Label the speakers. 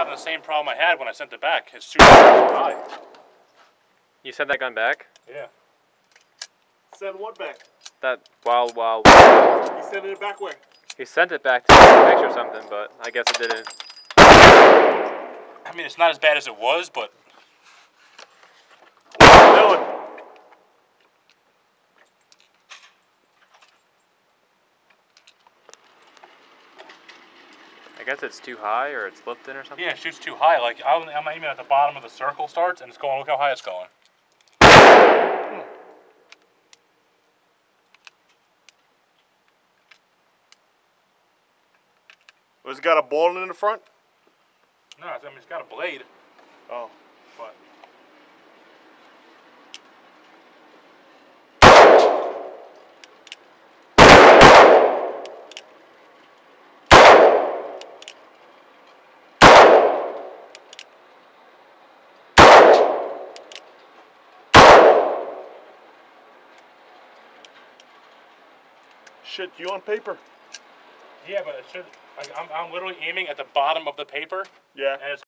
Speaker 1: having the same problem I had when I sent it back. It's super high.
Speaker 2: You sent that gun back?
Speaker 1: Yeah.
Speaker 3: Send what back?
Speaker 2: That wow.
Speaker 3: He sent it back where?
Speaker 2: He sent it back to take a picture or something, but I guess it didn't.
Speaker 1: I mean, it's not as bad as it was, but...
Speaker 3: What are you doing?
Speaker 2: I guess it's too high or it's lifting or something.
Speaker 1: Yeah, it shoots too high. Like, I'm aiming at the bottom of the circle starts, and it's going, look how high it's going.
Speaker 3: Was it got a ball in the front?
Speaker 1: No, I mean, it's got a blade.
Speaker 3: Oh.
Speaker 1: But...
Speaker 3: Shit, you on paper?
Speaker 1: Yeah, but it should... Like, I'm literally aiming at the bottom of the paper.
Speaker 3: Yeah.
Speaker 1: And it's